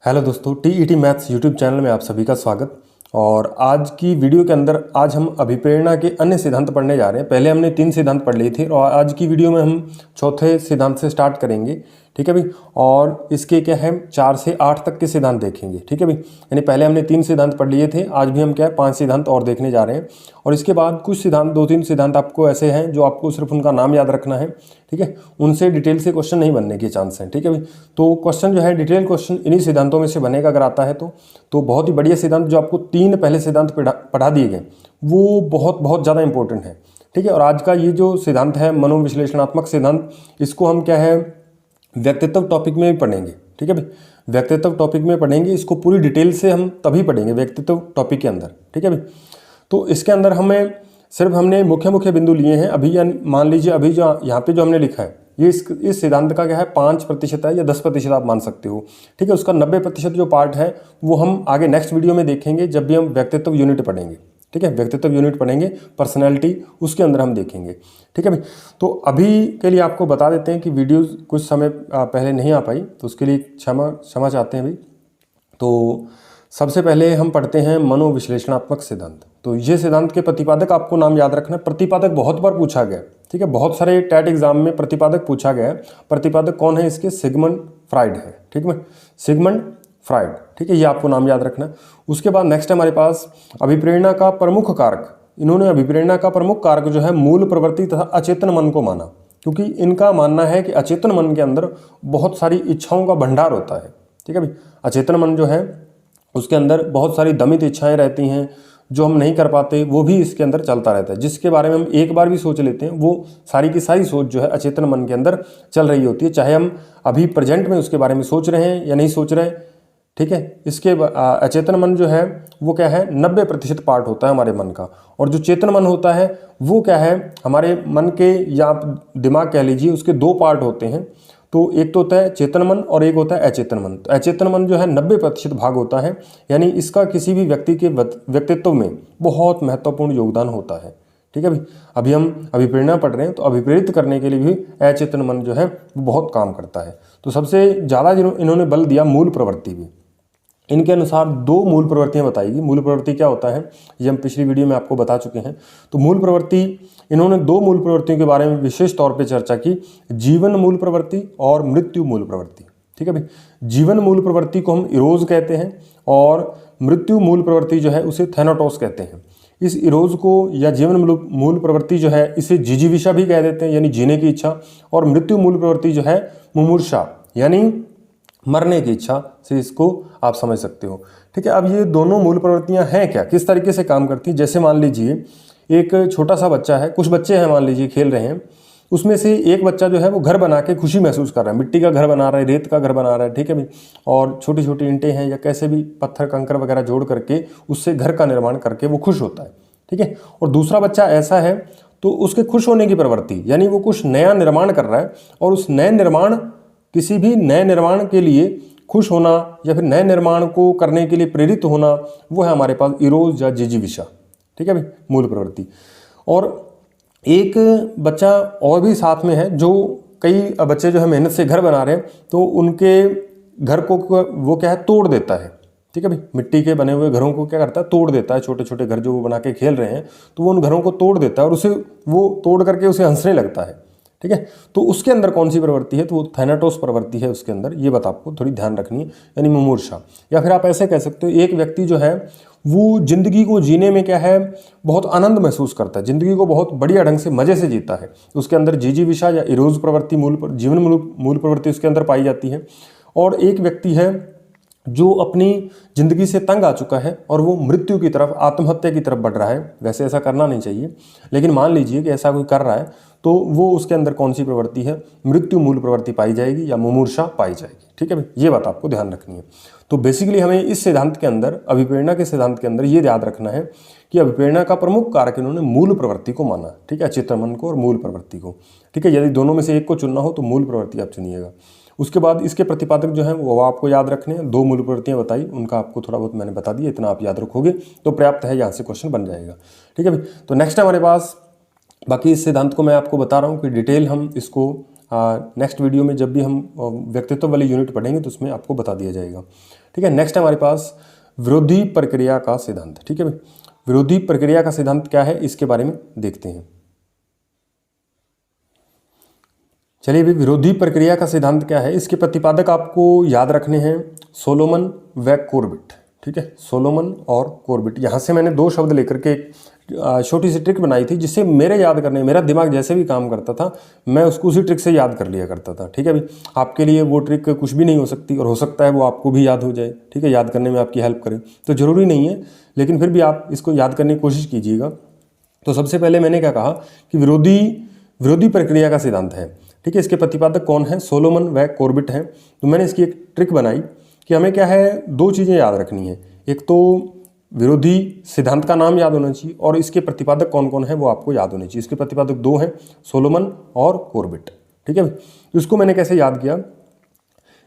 Hello दोस्तों, TET maths YouTube channel में आप सभी का स्वागत। और आज की वीडियो के अंदर आज हम अभिप्रेरणा के अन्य सिद्धांत पढ़ने जा रहे हैं। पहले हमने 3 सिद्धांत पढ़ लिए थे और आज की वीडियो में हम चौथे सिद्धांत से स्टार्ट करेंगे। ठीक है भाई। और इसके क्या है 4 से 8 तक के सिद्धांत देखेंगे। ठीक है भाई। यानी पहले हमने 3 सिद्धांत पढ़ लिए थे, आज भी हम क्या है 5 सिद्धांत और देखने जा रहे हैं। और इसके बाद कुछ सिद्धांत 2-3 सिद्धांत आपको ऐसे हैं जो आपको सिर्फ उनका नाम याद रखना है। ठीक है, उनसे डिटेल से क्वेश्चन नहीं बनने के चांस हैं। ठीक है भाई। तो क्वेश्चन जो है डिटेल क्वेश्चन इन्हीं सिद्धांतों में से बनेगा अगर आता है तो बहुत ही बढ़िया सिद्धांत जो आपको 3 पहले सिद्धांत पढ़ा दिए गए वो बहुत ज़्यादा इंपॉर्टेंट है। ठीक है। और आज का ये जो सिद्धांत है मनोविश्लेषणात्मक सिद्धांत, इसको हम क्या है व्यक्तित्व टॉपिक में भी पढ़ेंगे। ठीक है भाई। व्यक्तित्व टॉपिक में पढ़ेंगे, इसको पूरी डिटेल से हम तभी पढ़ेंगे व्यक्तित्व टॉपिक के अंदर। ठीक है भाई। तो इसके अंदर हमने मुख्य बिंदु लिए हैं। अभी मान लीजिए अभी जो यहाँ पे जो हमने लिखा है ये इस सिद्धांत का क्या है 5% है या 10% आप मान सकते हो। ठीक है। उसका 90% जो पार्ट है वो हम आगे नेक्स्ट वीडियो में देखेंगे जब भी हम व्यक्तित्व यूनिट पढ़ेंगे। ठीक है, व्यक्तित्व यूनिट पढ़ेंगे, पर्सनैलिटी, उसके अंदर हम देखेंगे। ठीक है भाई। तो अभी के लिए आपको बता देते हैं कि वीडियो कुछ समय पहले नहीं आ पाई, तो उसके लिए क्षमा चाहते हैं भाई। तो सबसे पहले हम पढ़ते हैं मनोविश्लेषणात्मक सिद्धांत। तो ये सिद्धांत के प्रतिपादक आपको नाम याद रखना है। प्रतिपादक बहुत बार पूछा गया। ठीक है, बहुत सारे टेट एग्जाम में प्रतिपादक पूछा गया है। प्रतिपादक कौन है इसके? सिगमंड फ्राइड है। ठीक है, सिगमंड फ्राइड। ठीक है, ये आपको नाम याद रखना है। उसके बाद नेक्स्ट हमारे पास अभिप्रेरणा का प्रमुख कारक। इन्होंने अभिप्रेरणा का प्रमुख कारक जो है मूल प्रवृत्ति तथा अचेतन मन को माना, क्योंकि इनका मानना है कि अचेतन मन के अंदर बहुत सारी इच्छाओं का भंडार होता है। ठीक है भाई। अचेतन मन जो है उसके अंदर बहुत सारी दमित इच्छाएं रहती हैं, जो हम नहीं कर पाते वो भी इसके अंदर चलता रहता है। जिसके बारे में हम एक बार भी सोच लेते हैं वो सारी की सारी सोच जो है अचेतन मन के अंदर चल रही होती है, चाहे हम अभी प्रेजेंट में उसके बारे में सोच रहे हैं या नहीं सोच रहे। ठीक है। इसके अचेतन मन जो है वो क्या है 90% पार्ट होता है हमारे मन का। और जो चेतन मन होता है वो क्या है हमारे मन के, या आप दिमाग कह लीजिए, उसके 2 पार्ट होते हैं। तो एक तो होता है चेतन मन और एक होता है अचेतन मन। तो अचेतन मन जो है 90% भाग होता है, यानी इसका किसी भी व्यक्ति के व्यक्तित्व में बहुत महत्वपूर्ण योगदान होता है। ठीक है भाई। अभी हम अभिप्रेरणा पढ़ रहे हैं तो अभिप्रेरित करने के लिए भी अचेतन मन जो है वो बहुत काम करता है। तो सबसे ज़्यादा इन्होंने बल दिया मूल प्रवृत्ति भी। इनके अनुसार 2 मूल प्रवृत्तियां बताएगी। मूल प्रवृत्ति क्या होता है ये हम पिछली वीडियो में आपको बता चुके हैं। तो मूल प्रवृत्ति, इन्होंने 2 मूल प्रवृत्तियों के बारे में विशेष तौर पे चर्चा की, जीवन मूल प्रवृत्ति और मृत्यु मूल प्रवृत्ति। ठीक है भाई। जीवन मूल प्रवृत्ति को हम इरोज कहते हैं और मृत्यु मूल प्रवृत्ति जो है उसे थैनाटोस कहते हैं। इस इरोज को या जीवन मूल प्रवृत्ति जो है इसे जिजीविषा भी कह देते हैं, यानी जीने की इच्छा। और मृत्यु मूल प्रवृत्ति जो है मुमूर्षा, यानी मरने की इच्छा से इसको आप समझ सकते हो। ठीक है। अब ये दोनों मूल प्रवृत्तियां हैं क्या, किस तरीके से काम करती हैं? जैसे मान लीजिए एक छोटा सा बच्चा है, कुछ बच्चे हैं मान लीजिए खेल रहे हैं, उसमें से एक बच्चा जो है वो घर बना के खुशी महसूस कर रहा है, मिट्टी का घर बना रहा है, रेत का घर बना रहा है। ठीक है भाई। और छोटी छोटी ईंटें हैं या कैसे भी पत्थर कंकर वगैरह जोड़ करके उससे घर का निर्माण करके वो खुश होता है। ठीक है। और दूसरा बच्चा ऐसा है तो उसके खुश होने की प्रवृत्ति, यानी वो कुछ नया निर्माण कर रहा है और उस किसी भी नए निर्माण के लिए खुश होना या फिर नए निर्माण को करने के लिए प्रेरित होना, वो है हमारे पास इरोज या जिजीविषा। ठीक है भाई, मूल प्रवृत्ति। और एक बच्चा और भी साथ में है, जो कई बच्चे जो है मेहनत से घर बना रहे हैं तो उनके घर को वो क्या है तोड़ देता है। ठीक है भाई। मिट्टी के बने हुए घरों को क्या करता है तोड़ देता है। छोटे छोटे घर जो वो बना के खेल रहे हैं तो वो उन घरों को तोड़ देता है और उसे वो तोड़ करके उसे हंसने लगता है। ठीक है। तो उसके अंदर कौन सी प्रवृत्ति है? तो वो थैनाटोस प्रवृत्ति है उसके अंदर। ये बात आपको थोड़ी ध्यान रखनी है, यानी मुमूर्षा। या फिर आप ऐसे कह सकते हो एक व्यक्ति जो है वो जिंदगी को जीने में क्या है बहुत आनंद महसूस करता है, जिंदगी को बहुत बढ़िया ढंग से मजे से जीता है। उसके अंदर जिजीविषा या इरोज प्रवृत्ति जीवन मूल प्रवृत्ति उसके अंदर पाई जाती है। और एक व्यक्ति है जो अपनी जिंदगी से तंग आ चुका है और वो मृत्यु की तरफ, आत्महत्या की तरफ बढ़ रहा है। वैसे ऐसा करना नहीं चाहिए, लेकिन मान लीजिए कि ऐसा कोई कर रहा है तो वो उसके अंदर कौन सी प्रवृत्ति है? मृत्यु मूल प्रवृत्ति पाई जाएगी या मुमूर्षा पाई जाएगी। ठीक है भाई, ये बात आपको ध्यान रखनी है। तो बेसिकली हमें इस सिद्धांत के अंदर, अभिप्रेरणा के सिद्धांत के अंदर ये याद रखना है कि अभिप्रेरणा का प्रमुख कारक इन्होंने मूल प्रवृत्ति को माना। ठीक है, अचेतन मन को और मूल प्रवृत्ति को। ठीक है। यदि दोनों में से एक को चुनना हो तो मूल प्रवृत्ति आप चुनिएगा। उसके बाद इसके प्रतिपादक जो हैं वो आपको याद रखने हैं। 2 मूल प्रवृत्तियां बताई, उनका आपको थोड़ा बहुत मैंने बता दिया, इतना आप याद रखोगे तो पर्याप्त है, यहाँ से क्वेश्चन बन जाएगा। ठीक है भाई। तो नेक्स्ट हमारे पास बाकी इस सिद्धांत को मैं आपको बता रहा हूँ कि डिटेल हम इसको नेक्स्ट वीडियो में जब भी हम व्यक्तित्व वाली यूनिट पढ़ेंगे तो उसमें आपको बता दिया जाएगा। ठीक है, नेक्स्ट है हमारे पास विरोधी प्रक्रिया का सिद्धांत। ठीक है भाई, विरोधी प्रक्रिया का सिद्धांत क्या है इसके बारे में देखते हैं। चलिए भाई, विरोधी प्रक्रिया का सिद्धांत क्या है, इसके प्रतिपादक आपको याद रखने हैं सोलोमन व कॉर्बेट। ठीक है, सोलोमन और कॉर्बेट। यहाँ से मैंने दो शब्द लेकर के एक छोटी सी ट्रिक बनाई थी जिससे मेरे याद करने, मेरा दिमाग जैसे भी काम करता था मैं उसको उसी ट्रिक से याद कर लिया करता था। ठीक है भाई, आपके लिए वो ट्रिक कुछ भी नहीं हो सकती और हो सकता है वो आपको भी याद हो जाए। ठीक है, याद करने में आपकी हेल्प करे तो ज़रूरी नहीं है, लेकिन फिर भी आप इसको याद करने की कोशिश कीजिएगा। तो सबसे पहले मैंने क्या कहा कि विरोधी प्रक्रिया का सिद्धांत है। ठीक है, इसके प्रतिपादक कौन है, सोलोमन व कॉर्बेट हैं। तो मैंने इसकी एक ट्रिक बनाई कि हमें क्या है, दो चीज़ें याद रखनी है। एक तो विरोधी सिद्धांत का नाम याद होना चाहिए और इसके प्रतिपादक कौन कौन है वो आपको याद होने चाहिए। इसके प्रतिपादक दो हैं, सोलोमन और कॉर्बेट। ठीक है, तो इसको मैंने कैसे याद किया,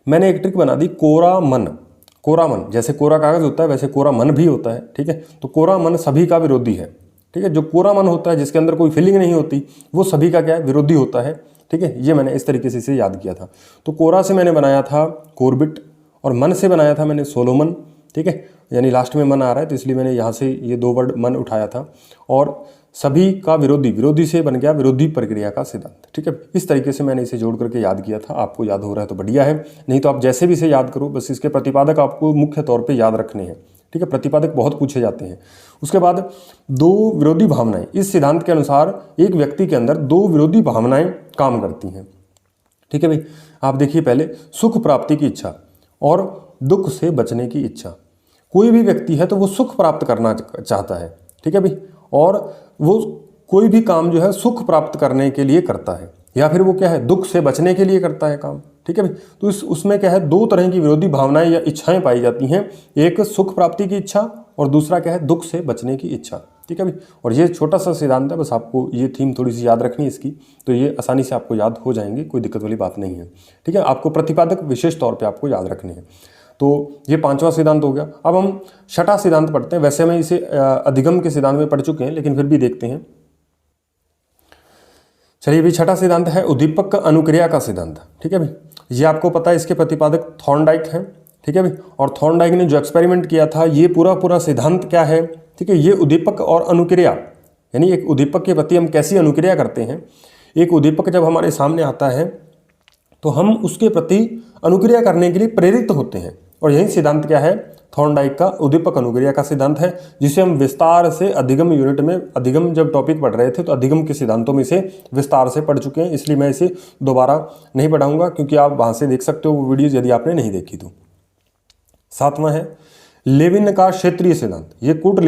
मैंने एक ट्रिक बना दी, कोरा मन। जैसे कोरा कागज होता है वैसे कोरा मन भी होता है। ठीक है, तो कोरा मन सभी का विरोधी है। ठीक है, जो कोरा मन होता है जिसके अंदर कोई फीलिंग नहीं होती वो सभी का क्या है, विरोधी होता है। ठीक है, ये मैंने इस तरीके से इसे याद किया था। तो कोरा से मैंने बनाया था कॉर्बेट और मन से बनाया था मैंने सोलोमन। ठीक है, यानी लास्ट में मन आ रहा है तो इसलिए मैंने यहाँ से ये दो वर्ड मन उठाया था। और सभी का विरोधी से बन गया विरोधी प्रक्रिया का सिद्धांत। ठीक है, इस तरीके से मैंने इसे जोड़ करके याद किया था। आपको याद हो रहा है तो बढ़िया है, नहीं तो आप जैसे भी इसे याद करो, बस इसके प्रतिपादक आपको मुख्य तौर पे याद रखने हैं। ठीक है, प्रतिपादक बहुत पूछे जाते हैं। उसके बाद दो विरोधी भावनाएं, इस सिद्धांत के अनुसार एक व्यक्ति के अंदर दो विरोधी भावनाएं काम करती हैं। ठीक है भाई, आप देखिए पहले सुख प्राप्ति की इच्छा और दुख से बचने की इच्छा। कोई भी व्यक्ति है तो वो सुख प्राप्त करना चाहता है। ठीक है भाई, और वो कोई भी काम जो है सुख प्राप्त करने के लिए करता है या फिर वो क्या है, दुख से बचने के लिए करता है काम। ठीक है भाई, तो उसमें क्या है, दो तरह की विरोधी भावनाएं या इच्छाएं पाई जाती हैं। एक सुख प्राप्ति की इच्छा और दूसरा क्या है, दुख से बचने की इच्छा। ठीक है भाई, और ये छोटा सा सिद्धांत है, बस आपको ये थीम थोड़ी सी याद रखनी है इसकी, तो ये आसानी से आपको याद हो जाएंगे, कोई दिक्कत वाली बात नहीं है। ठीक है, आपको प्रतिपादक विशेष तौर पर आपको याद रखने हैं। तो ये पांचवा सिद्धांत हो गया। अब हम छठा सिद्धांत पढ़ते हैं। वैसे हम इसे अधिगम के सिद्धांत में पढ़ चुके हैं, लेकिन फिर भी देखते हैं। चलिए भाई, छठा सिद्धांत है उद्दीपक अनुक्रिया का सिद्धांत। ठीक है भाई, ये आपको पता है, इसके प्रतिपादक थॉर्नडाइक हैं। ठीक है भाई, और थॉर्नडाइक ने जो एक्सपेरिमेंट किया था, ये पूरा सिद्धांत क्या है, ठीक है, ये उद्दीपक और अनुक्रिया, यानी एक उद्दीपक के प्रति हम कैसी अनुक्रिया करते हैं। एक उद्दीपक जब हमारे सामने आता है तो हम उसके प्रति अनुक्रिया करने के लिए प्रेरित होते हैं, और यही सिद्धांत क्या है, थॉर्नडाइक का उद्दीपक अनुक्रिया का सिद्धांत है, जिसे हम विस्तार से अधिगम यूनिट में, अधिगम जब टॉपिक पढ़ रहे थे तो अधिगम के सिद्धांतों में से विस्तार से पढ़ चुके हैं, इसलिए मैं इसे दोबारा नहीं पढ़ाऊंगा, क्योंकि आप वहां से देख सकते हो वो वीडियोज यदि आपने नहीं देखी तो। सातवां है लेविन का क्षेत्रीय सिद्धांत। ये कूट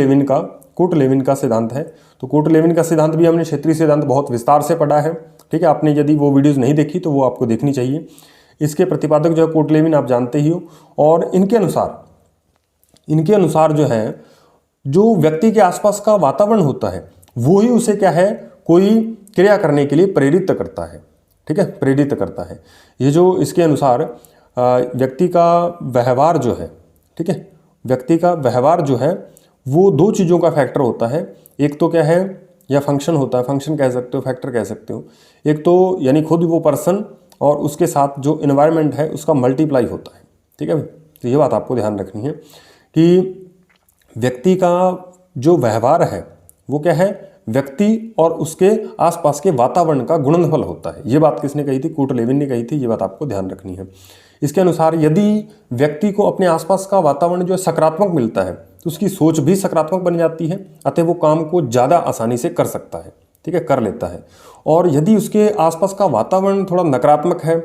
लेविन का सिद्धांत है। तो कूट लेविन का सिद्धांत भी हमने क्षेत्रीय सिद्धांत बहुत विस्तार से पढ़ा है। ठीक है, आपने यदि वो वीडियोज नहीं देखी तो वो आपको देखनी चाहिए। इसके प्रतिपादक जो है कूट लेविन आप जानते ही हो, और इनके अनुसार जो है, जो व्यक्ति के आसपास का वातावरण होता है वो ही उसे क्या है, कोई क्रिया करने के लिए प्रेरित करता है। ठीक है, प्रेरित करता है। ये जो इसके अनुसार व्यक्ति का व्यवहार जो है, ठीक है, व्यक्ति का व्यवहार जो है वो दो चीज़ों का फैक्टर होता है। एक तो क्या है, या फंक्शन होता है, फंक्शन कह सकते हो, फैक्टर कह सकते हो। एक तो यानी खुद वो पर्सन और उसके साथ जो इन्वायरमेंट है उसका मल्टीप्लाई होता है। ठीक है भाई, तो ये बात आपको ध्यान रखनी है कि व्यक्ति का जो व्यवहार है वो क्या है, व्यक्ति और उसके आसपास के वातावरण का गुणनफल होता है। ये बात किसने कही थी, कूट लेविन ने कही थी। ये बात आपको ध्यान रखनी है। इसके अनुसार यदि व्यक्ति को अपने आसपास का वातावरण जो है सकारात्मक मिलता है तो उसकी सोच भी सकारात्मक बन जाती है, अतः वो काम को ज़्यादा आसानी से कर सकता है। ठीक है, कर लेता है। और यदि उसके आसपास का वातावरण थोड़ा नकारात्मक है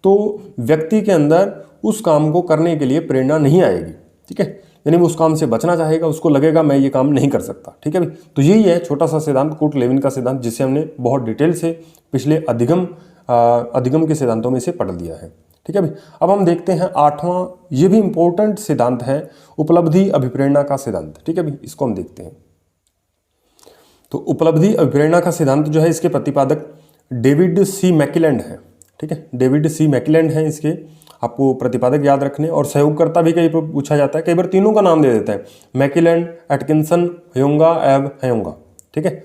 तो व्यक्ति के अंदर उस काम को करने के लिए प्रेरणा नहीं आएगी। ठीक है, यानी वो उस काम से बचना चाहेगा, उसको लगेगा मैं ये काम नहीं कर सकता। ठीक है भाई, तो यही है छोटा सा सिद्धांत कूट लेविन का सिद्धांत, जिसे हमने बहुत डिटेल से पिछले अधिगम के सिद्धांतों में से पढ़ लिया है। ठीक है भाई, अब हम देखते हैं आठवां, ये भी इंपॉर्टेंट सिद्धांत है, उपलब्धि अभिप्रेरणा का सिद्धांत। ठीक है भाई, इसको हम देखते हैं। तो उपलब्धि अभिप्रेरणा का सिद्धांत जो है, इसके प्रतिपादक डेविड सी मैकलेलैंड है। ठीक है, डेविड सी मैकलेलैंड है इसके, आपको प्रतिपादक याद रखने। और सहयोगकर्ता भी कई बार पूछा जाता है, कई बार तीनों का नाम दे देता है, मैकलेलैंड, एटकिंसन, होयंगा एव होयंगा। ठीक है,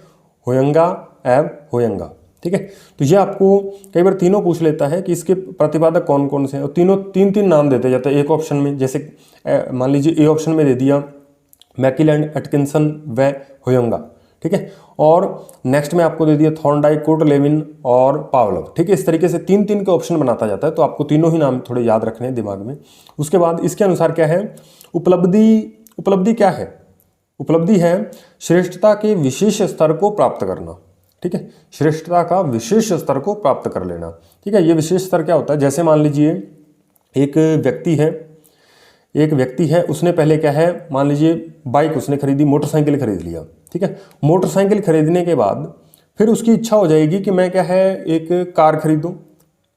होयंगा एव होयंगा, ठीक है। तो ये आपको कई बार तीनों पूछ लेता है कि इसके प्रतिपादक कौन कौन से हैं, और तीनों तीन तीन नाम देते जाते हैं एक ऑप्शन में। जैसे मान लीजिए ए ऑप्शन में दे दिया मैकिलैंड, एटकिंसन व हुयंगा, ठीक है। और नेक्स्ट में आपको दे दिया थॉर्नडाइक, कोटलेविन और पावलोव, ठीक है। इस तरीके से तीन तीन के ऑप्शन बनाता जाता है, तो आपको तीनों ही नाम थोड़े याद रखने हैं दिमाग में। उसके बाद इसके अनुसार क्या है, उपलब्धि क्या है, उपलब्धि है श्रेष्ठता के विशेष स्तर को प्राप्त करना, ठीक है। श्रेष्ठता का विशेष स्तर को प्राप्त कर लेना, ठीक है। ये विशेष स्तर क्या होता है, जैसे मान लीजिए एक व्यक्ति है, उसने पहले क्या है, मान लीजिए बाइक उसने खरीदी, मोटरसाइकिल खरीद लिया, ठीक है। मोटरसाइकिल खरीदने के बाद फिर उसकी इच्छा हो जाएगी कि मैं क्या है एक कार खरीदूं,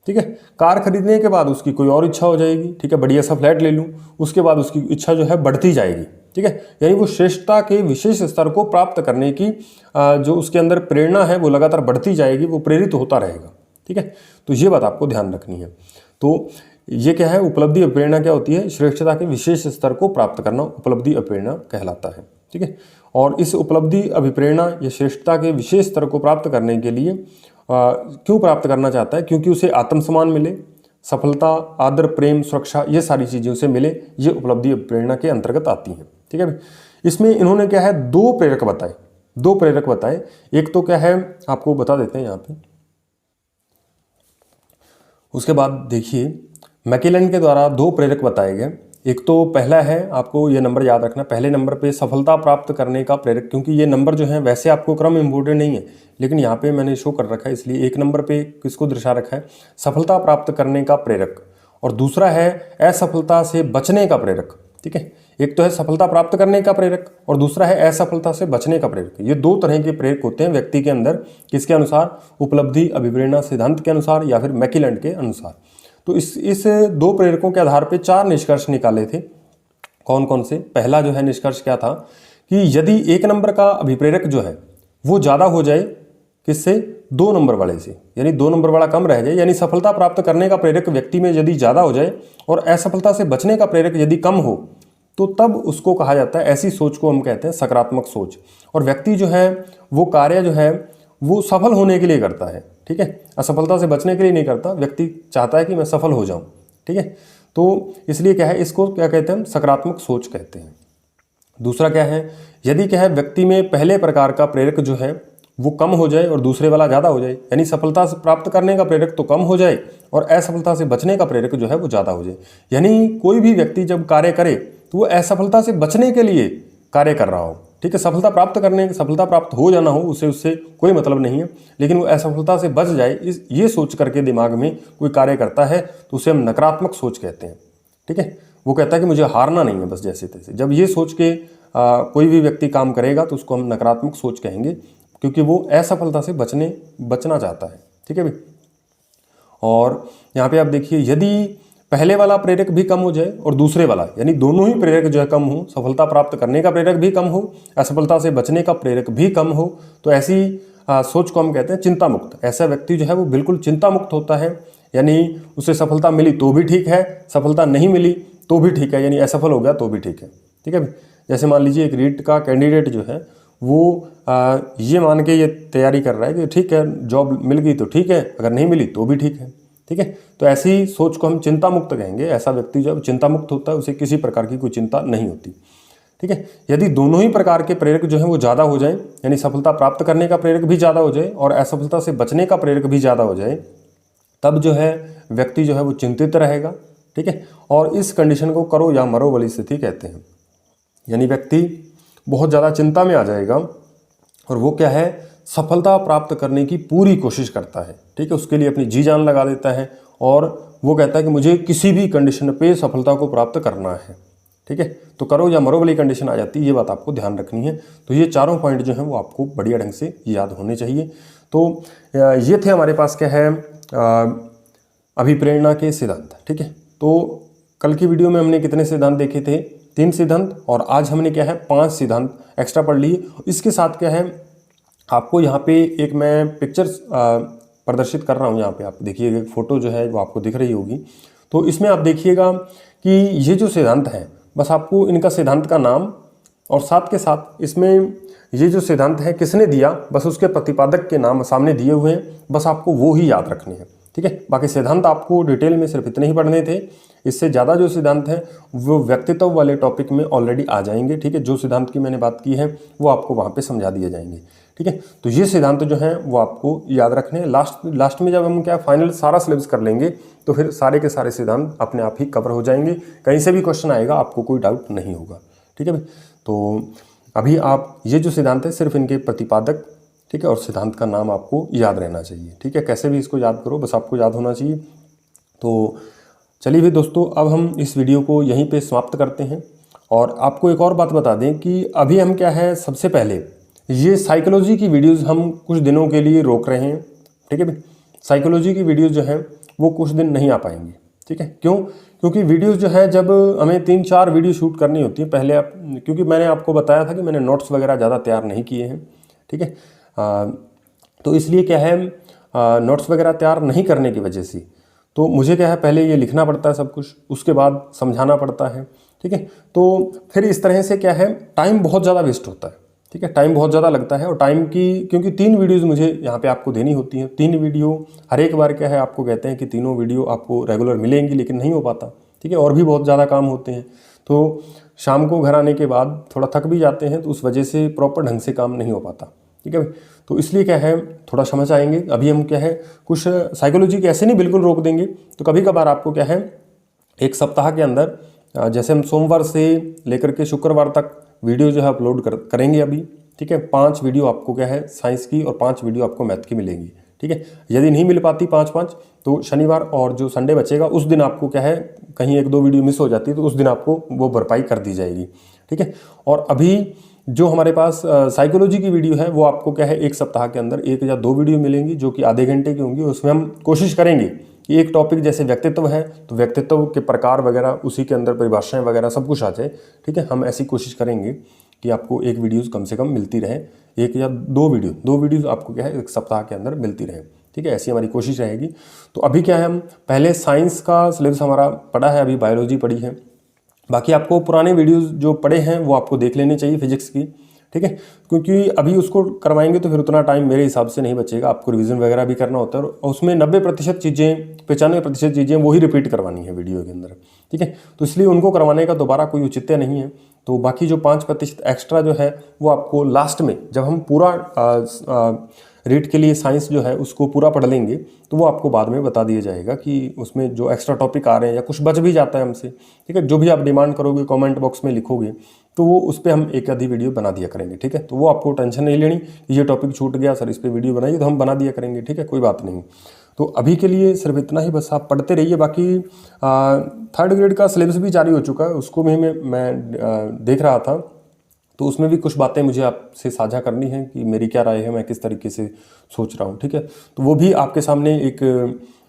ठीक है। कार खरीदने के बाद उसकी कोई और इच्छा हो जाएगी, ठीक है, बढ़िया सा फ्लैट ले लूं। उसके बाद उसकी इच्छा जो है बढ़ती जाएगी, ठीक है। यानी वो श्रेष्ठता के विशेष स्तर को प्राप्त करने की जो उसके अंदर प्रेरणा है वो लगातार बढ़ती जाएगी, वो प्रेरित होता रहेगा, ठीक है। तो ये बात आपको ध्यान रखनी है। तो ये क्या है, उपलब्धि अप्रेरणा क्या होती है, श्रेष्ठता के विशेष स्तर को प्राप्त करना उपलब्धि अप्रेरणा कहलाता है, ठीक है। और इस उपलब्धि अभिप्रेरणा या श्रेष्ठता के विशेष स्तर को प्राप्त करने के लिए क्यों प्राप्त करना चाहता है, क्योंकि उसे आत्मसम्मान मिले, सफलता, आदर, प्रेम, सुरक्षा, ये सारी चीज़ें उसे मिले, ये उपलब्धि प्रेरणा के अंतर्गत आती हैं, ठीक है। इसमें इन्होंने क्या है दो प्रेरक बताए। एक तो क्या है आपको बता देते हैं यहाँ पे, उसके बाद देखिए मैकिलैंड के द्वारा दो प्रेरक बताए गए। एक तो पहला है, आपको ये नंबर याद रखना, पहले नंबर पे सफलता प्राप्त करने का प्रेरक, क्योंकि ये नंबर जो है वैसे आपको क्रम इम्पोर्टेंट नहीं है, लेकिन यहाँ पे मैंने शो कर रखा है, इसलिए एक नंबर पे किसको दर्शा रखा है, सफलता प्राप्त करने का प्रेरक, और दूसरा है असफलता से बचने का प्रेरक, ठीक है। एक तो है सफलता प्राप्त करने का प्रेरक और दूसरा है असफलता से बचने का प्रेरक। ये दो तरह के प्रेरक होते हैं व्यक्ति के अंदर, किसके अनुसार, उपलब्धि अभिप्रेरणा सिद्धांत के अनुसार या फिर मैकिलैंड के अनुसार। तो इस दो प्रेरकों के आधार पर 4 निष्कर्ष निकाले थे। कौन कौन से, पहला जो है निष्कर्ष क्या था कि यदि एक नंबर का अभिप्रेरक जो है वो ज़्यादा हो जाए किससे, 2 नंबर वाले से, यानी 2 नंबर वाला कम रह जाए, यानी सफलता प्राप्त करने का प्रेरक व्यक्ति में यदि ज़्यादा हो जाए और असफलता से बचने का प्रेरक यदि कम हो, तो तब उसको कहा जाता है, ऐसी सोच को हम कहते हैं सकारात्मक सोच। और व्यक्ति जो है वो कार्य जो है वो सफल होने के लिए करता है, ठीक है, असफलता से बचने के लिए नहीं करता। व्यक्ति चाहता है कि मैं सफल हो जाऊं, ठीक है। तो इसलिए क्या है, इसको क्या कहते हैं हम, सकारात्मक सोच कहते हैं। दूसरा क्या है, यदि क्या है व्यक्ति में पहले प्रकार का प्रेरक जो है वो कम हो जाए और दूसरे वाला ज़्यादा हो जाए, यानी सफलता से प्राप्त करने का प्रेरक तो कम हो जाए और असफलता से बचने का प्रेरक जो है वो ज़्यादा हो जाए। यानी कोई भी व्यक्ति जब कार्य करे तो वो असफलता से बचने के लिए कार्य कर रहा हो, ठीक है। सफलता प्राप्त हो जाना हो उससे कोई मतलब नहीं है, लेकिन वो असफलता से बच जाए ये सोच करके दिमाग में कोई कार्य करता है तो उसे हम नकारात्मक सोच कहते हैं, ठीक है। वो कहता है कि मुझे हारना नहीं है बस जैसे तैसे। जब ये सोच के कोई भी व्यक्ति काम करेगा तो उसको हम नकारात्मक सोच कहेंगे, क्योंकि वो असफलता से बचना चाहता है, ठीक है भाई। और यहाँ पे आप देखिए, यदि पहले वाला प्रेरक भी कम हो जाए और दूसरे वाला, यानी दोनों ही प्रेरक जो है कम हो, सफलता प्राप्त करने का प्रेरक भी कम हो, असफलता से बचने का प्रेरक भी कम हो, तो ऐसी सोच को हम कहते हैं चिंता मुक्त। ऐसा व्यक्ति जो है वो बिल्कुल चिंता मुक्त होता है, यानी उसे सफलता मिली तो भी ठीक है, सफलता नहीं मिली तो भी ठीक है, यानी असफल हो गया तो भी ठीक है, ठीक है। जैसे मान लीजिए एक रीट का कैंडिडेट जो है वो ये मान के ये तैयारी कर रहा है कि ठीक है जॉब मिल गई तो ठीक है, अगर नहीं मिली तो भी ठीक है, ठीक है। तो ऐसी सोच को हम चिंता मुक्त कहेंगे। ऐसा व्यक्ति जब चिंता मुक्त होता है उसे किसी प्रकार की कोई चिंता नहीं होती, ठीक है। यदि दोनों ही प्रकार के प्रेरक जो है वो ज़्यादा हो जाए, यानी सफलता प्राप्त करने का प्रेरक भी ज़्यादा हो जाए और असफलता से बचने का प्रेरक भी ज़्यादा हो जाए, तब जो है व्यक्ति जो है वो चिंतित रहेगा, ठीक है। और इस कंडीशन को करो या मरो वाली स्थिति कहते हैं। यानी व्यक्ति बहुत ज़्यादा चिंता में आ जाएगा और वो क्या है, सफलता प्राप्त करने की पूरी कोशिश करता है, ठीक है। उसके लिए अपनी जी जान लगा देता है और वो कहता है कि मुझे किसी भी कंडीशन पे सफलता को प्राप्त करना है, ठीक है। तो करो या मरो वाली कंडीशन आ जाती है, ये बात आपको ध्यान रखनी है। तो ये चारों पॉइंट जो हैं वो आपको बढ़िया ढंग से याद होने चाहिए। तो ये थे हमारे पास क्या है अभिप्रेरणा के सिद्धांत, ठीक है। तो कल की वीडियो में हमने कितने सिद्धांत देखे थे, 3 सिद्धांत, और आज हमने क्या है 5 सिद्धांत एक्स्ट्रा पढ़ लिए। इसके साथ क्या है आपको यहाँ पे एक मैं पिक्चर्स प्रदर्शित कर रहा हूँ, यहाँ पे आप देखिएगा एक फ़ोटो जो है वो आपको दिख रही होगी। तो इसमें आप देखिएगा कि ये जो सिद्धांत हैं, बस आपको इनका सिद्धांत का नाम और साथ के साथ इसमें ये जो सिद्धांत है किसने दिया, बस उसके प्रतिपादक के नाम सामने दिए हुए हैं, बस आपको वो ही याद रखने हैं। ठीक है, बाकी सिद्धांत आपको डिटेल में सिर्फ इतने ही पढ़ने थे। इससे ज़्यादा जो सिद्धांत हैं वो व्यक्तित्व वाले टॉपिक में ऑलरेडी आ जाएंगे। ठीक है, जो सिद्धांत की मैंने बात की है वो आपको वहाँ पे समझा दिए जाएंगे। ठीक है, तो ये सिद्धांत जो हैं वो आपको याद रखने हैं। लास्ट में जब हम क्या फाइनल सारा सिलेबस कर लेंगे तो फिर सारे के सारे सिद्धांत अपने आप ही कवर हो जाएंगे, कहीं से भी क्वेश्चन आएगा आपको कोई डाउट नहीं होगा। ठीक है भाई, तो अभी आप ये जो सिद्धांत है सिर्फ इनके प्रतिपादक, ठीक है, और सिद्धांत का नाम आपको याद रहना चाहिए। ठीक है, कैसे भी इसको याद करो, बस आपको याद होना चाहिए। तो चलिए भी दोस्तों, अब हम इस वीडियो को यहीं पे समाप्त करते हैं। और आपको एक और बात बता दें कि अभी हम क्या है, सबसे पहले ये साइकोलॉजी की वीडियोस हम कुछ दिनों के लिए रोक रहे हैं। ठीक है भाई, साइकोलॉजी की वीडियोस जो हैं वो कुछ दिन नहीं आ पाएंगी। ठीक है, क्यों? क्योंकि वीडियोस जो है जब हमें 3-4 वीडियो शूट करनी होती है पहले क्योंकि मैंने आपको बताया था कि मैंने नोट्स वगैरह ज़्यादा तैयार नहीं किए हैं। ठीक है, तो इसलिए क्या है, नोट्स वगैरह तैयार नहीं करने की वजह से तो मुझे क्या है, पहले ये लिखना पड़ता है सब कुछ, उसके बाद समझाना पड़ता है। ठीक है, तो फिर इस तरह से क्या है, टाइम बहुत ज़्यादा वेस्ट होता है। ठीक है, टाइम बहुत ज़्यादा लगता है और टाइम की, क्योंकि 3 वीडियोज़ मुझे यहाँ पे आपको देनी होती हैं। 3 वीडियो हर एक बार क्या है, आपको कहते हैं कि तीनों वीडियो आपको रेगुलर मिलेंगी, लेकिन नहीं हो पाता। ठीक है, और भी बहुत ज़्यादा काम होते हैं, तो शाम को घर आने के बाद थोड़ा थक भी जाते हैं, तो उस वजह से प्रॉपर ढंग से काम नहीं हो पाता। ठीक है, तो इसलिए क्या है, थोड़ा समझ आएंगे। अभी हम क्या है, कुछ साइकोलॉजी के ऐसे नहीं बिल्कुल रोक देंगे, तो कभी कभार आपको क्या है, एक सप्ताह के अंदर जैसे हम सोमवार से लेकर के शुक्रवार तक वीडियो जो है अपलोड करेंगे अभी। ठीक है, 5 वीडियो आपको क्या है साइंस की और 5 वीडियो आपको मैथ की मिलेंगी। ठीक है, यदि नहीं मिल पाती 5-5 तो शनिवार और जो संडे बचेगा उस दिन आपको क्या है, कहीं 1-2 वीडियो मिस हो जाती है तो उस दिन आपको वो भरपाई कर दी जाएगी। ठीक है, और अभी जो हमारे पास साइकोलॉजी की वीडियो है वो आपको क्या है, एक सप्ताह के अंदर 1 या 2 वीडियो मिलेंगी जो कि आधे घंटे की होंगी। उसमें हम कोशिश करेंगे कि एक टॉपिक जैसे व्यक्तित्व है तो व्यक्तित्व के प्रकार वगैरह, उसी के अंदर परिभाषाएं वगैरह सब कुछ आ जाए। ठीक है, हम ऐसी कोशिश करेंगे कि आपको एक वीडियोज़ कम से कम मिलती रहे, 1 या 2 वीडियोज़ आपको क्या है एक सप्ताह के अंदर मिलती रहे। ठीक है, ऐसी हमारी कोशिश रहेगी। तो अभी क्या है, हम पहले साइंस का सिलेबस हमारा पढ़ा है, अभी बायोलॉजी पढ़ी है। बाकी आपको पुराने वीडियोस जो पढ़े हैं वो आपको देख लेने चाहिए फिजिक्स की। ठीक है, क्योंकि अभी उसको करवाएंगे तो फिर उतना टाइम मेरे हिसाब से नहीं बचेगा, आपको रिवीजन वगैरह भी करना होता है और उसमें 90% चीज़ें, 95% चीज़ें वही रिपीट करवानी है वीडियो के अंदर। ठीक है, तो इसलिए उनको करवाने का दोबारा कोई औचित्य नहीं है। तो बाकी जो 5% एक्स्ट्रा जो है वो आपको लास्ट में, जब हम पूरा रीट के लिए साइंस जो है उसको पूरा पढ़ लेंगे तो वो आपको बाद में बता दिया जाएगा कि उसमें जो एक्स्ट्रा टॉपिक आ रहे हैं या कुछ बच भी जाता है हमसे। ठीक है, जो भी आप डिमांड करोगे कमेंट बॉक्स में लिखोगे तो वो उस पर हम एक आधी वीडियो बना दिया करेंगे। ठीक है, तो वो आपको टेंशन नहीं लेनी कि ये टॉपिक छूट गया सर, इस पर वीडियो बनाइए, तो हम बना दिया करेंगे। ठीक है, कोई बात नहीं। तो अभी के लिए सिर्फ इतना ही, बस आप पढ़ते रहिए। बाकी 3rd ग्रेड का सिलेबस भी जारी हो चुका है, उसको भी मैं देख रहा था, तो उसमें भी कुछ बातें मुझे आपसे साझा करनी है कि मेरी क्या राय है, मैं किस तरीके से सोच रहा हूँ। ठीक है, तो वो भी आपके सामने एक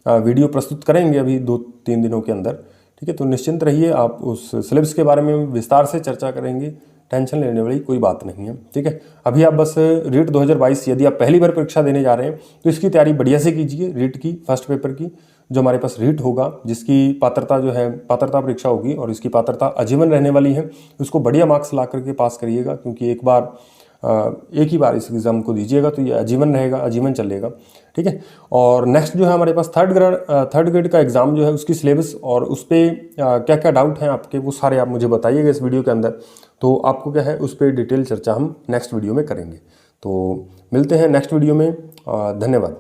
वीडियो प्रस्तुत करेंगे अभी 2-3 दिनों के अंदर। ठीक है, तो निश्चिंत रहिए, आप उस सिलेबस के बारे में विस्तार से चर्चा करेंगे, टेंशन लेने वाली कोई बात नहीं है। ठीक है, अभी आप बस रीट 2022 यदि आप पहली बार परीक्षा देने जा रहे हैं तो इसकी तैयारी बढ़िया से कीजिए। रीट की फर्स्ट पेपर की जो हमारे पास रीट होगा, जिसकी पात्रता जो है पात्रता परीक्षा होगी और इसकी पात्रता आजीवन रहने वाली है, उसको बढ़िया मार्क्स ला करके पास करिएगा, क्योंकि एक ही बार इस एग्ज़ाम को दीजिएगा तो ये आजीवन रहेगा, आजीवन चलेगा। ठीक है, और नेक्स्ट जो है हमारे पास 3rd ग्रेड का एग्ज़ाम जो है उसकी सिलेबस और उस पर क्या क्या डाउट हैं आपके, वो सारे आप मुझे बताइएगा इस वीडियो के अंदर, तो आपको क्या है उस पर डिटेल चर्चा हम नेक्स्ट वीडियो में करेंगे। तो मिलते हैं नेक्स्ट वीडियो में, धन्यवाद।